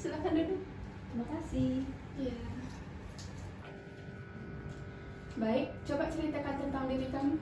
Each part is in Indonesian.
Silakan duduk. Terima kasih. Ya. Baik, coba ceritakan tentang diri kamu.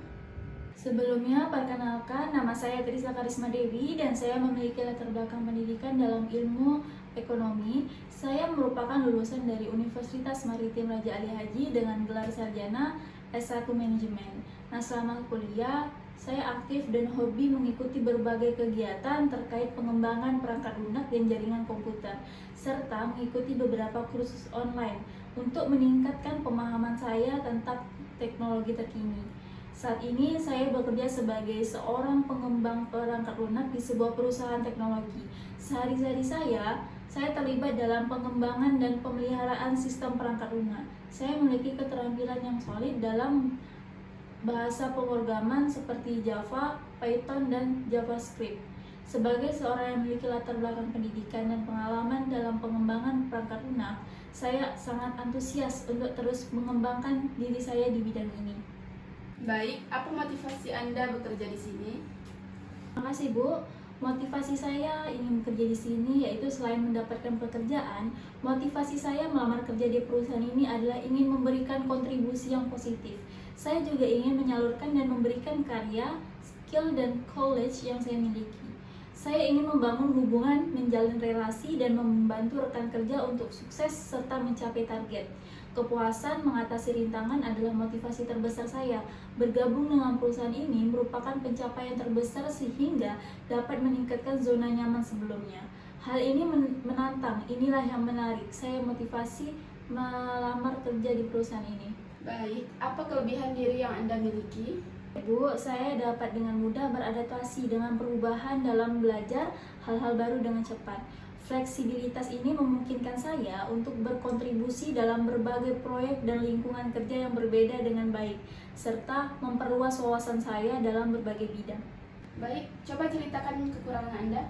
Sebelumnya, perkenalkan, nama saya Trisla Karisma Dewi dan saya memiliki latar belakang pendidikan dalam ilmu ekonomi. Saya merupakan lulusan dari Universitas Maritim Raja Ali Haji dengan gelar sarjana S1 Manajemen. Nah, selama kuliah, saya aktif dan hobi mengikuti berbagai kegiatan terkait pengembangan perangkat lunak dan jaringan komputer, serta mengikuti beberapa kursus online untuk meningkatkan pemahaman saya tentang teknologi terkini. Saat ini saya bekerja sebagai seorang pengembang perangkat lunak di sebuah perusahaan teknologi. Sehari-hari saya terlibat dalam pengembangan dan pemeliharaan sistem perangkat lunak. Saya memiliki keterampilan yang solid dalam bahasa pemrograman seperti Java, Python, dan JavaScript. Sebagai seorang yang memiliki latar belakang pendidikan dan pengalaman dalam pengembangan perangkat lunak, saya sangat antusias untuk terus mengembangkan diri saya di bidang ini. Baik, apa motivasi Anda bekerja di sini? Terima kasih, Bu. Motivasi saya ingin bekerja di sini yaitu selain mendapatkan pekerjaan, motivasi saya melamar kerja di perusahaan ini adalah ingin memberikan kontribusi yang positif. Saya juga ingin menyalurkan dan memberikan karya, skill, dan knowledge yang saya miliki. Saya ingin membangun hubungan, menjalin relasi, dan membantu rekan kerja untuk sukses serta mencapai target. Kepuasan mengatasi rintangan adalah motivasi terbesar saya. Bergabung dengan perusahaan ini merupakan pencapaian terbesar sehingga dapat meningkatkan zona nyaman sebelumnya. Hal ini menantang, inilah yang menarik. Saya motivasi melamar kerja di perusahaan ini. Baik, apa kelebihan diri yang Anda miliki? Bu, saya dapat dengan mudah beradaptasi dengan perubahan dalam belajar hal-hal baru dengan cepat. Fleksibilitas ini memungkinkan saya untuk berkontribusi dalam berbagai proyek dan lingkungan kerja yang berbeda dengan baik, serta memperluas wawasan saya dalam berbagai bidang. Baik, coba ceritakan kekurangan Anda.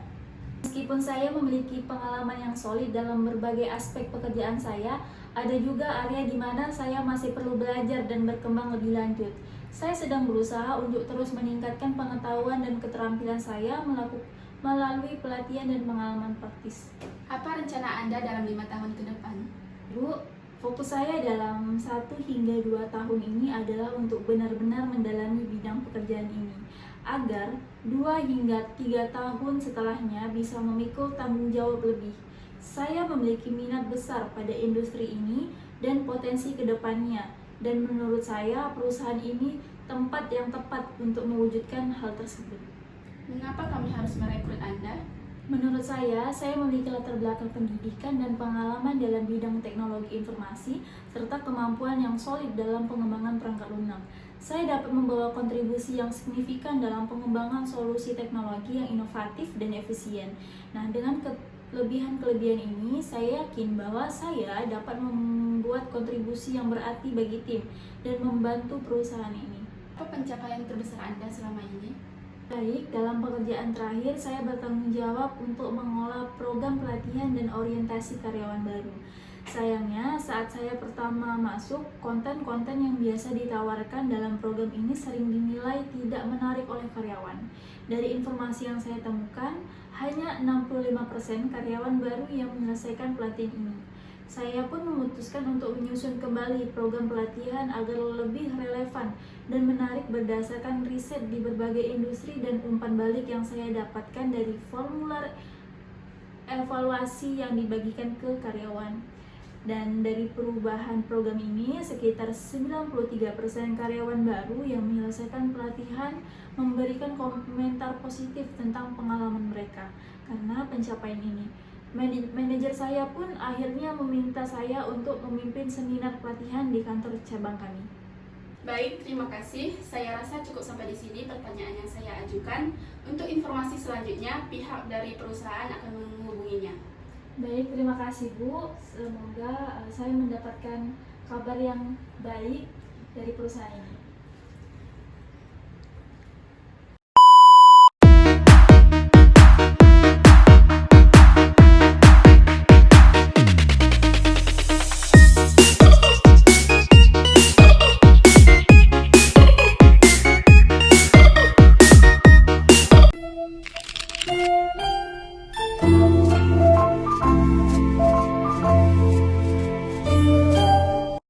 Meskipun saya memiliki pengalaman yang solid dalam berbagai aspek pekerjaan saya, ada juga area di mana saya masih perlu belajar dan berkembang lebih lanjut. Saya sedang berusaha untuk terus meningkatkan pengetahuan dan keterampilan saya melalui pelatihan dan pengalaman praktis. Apa rencana Anda dalam 5 tahun ke depan? Bu, fokus saya dalam 1 hingga 2 tahun ini adalah untuk benar-benar mendalami bidang pekerjaan ini, agar 2 hingga 3 tahun setelahnya bisa memikul tanggung jawab lebih. Saya memiliki minat besar pada industri ini dan potensi ke depannya, dan menurut saya perusahaan ini tempat yang tepat untuk mewujudkan hal tersebut. Mengapa kami harus merekrut Anda? Menurut saya memiliki latar belakang pendidikan dan pengalaman dalam bidang teknologi informasi, serta kemampuan yang solid dalam pengembangan perangkat lunak. Saya dapat membawa kontribusi yang signifikan dalam pengembangan solusi teknologi yang inovatif dan efisien. Nah, dengan kelebihan-kelebihan ini, saya yakin bahwa saya dapat membuat kontribusi yang berarti bagi tim dan membantu perusahaan ini. Apa pencapaian terbesar Anda selama ini? Baik, dalam pekerjaan terakhir saya bertanggung jawab untuk mengolah program pelatihan dan orientasi karyawan baru. Sayangnya, saat saya pertama masuk, konten-konten yang biasa ditawarkan dalam program ini sering dinilai tidak menarik oleh karyawan. Dari informasi yang saya temukan, hanya 65% karyawan baru yang menyelesaikan pelatihan ini. Saya pun memutuskan untuk menyusun kembali program pelatihan agar lebih relevan dan menarik berdasarkan riset di berbagai industri dan umpan balik yang saya dapatkan dari formulir evaluasi yang dibagikan ke karyawan. Dan dari perubahan program ini, sekitar 93% karyawan baru yang menyelesaikan pelatihan memberikan komentar positif tentang pengalaman mereka karena pencapaian ini. Manajer saya pun akhirnya meminta saya untuk memimpin seminar pelatihan di kantor cabang kami. Baik, terima kasih. Saya rasa cukup sampai di sini pertanyaan yang saya ajukan. Untuk informasi selanjutnya, pihak dari perusahaan akan menghubunginya. Baik, terima kasih Bu. Semoga saya mendapatkan kabar yang baik dari perusahaan ini.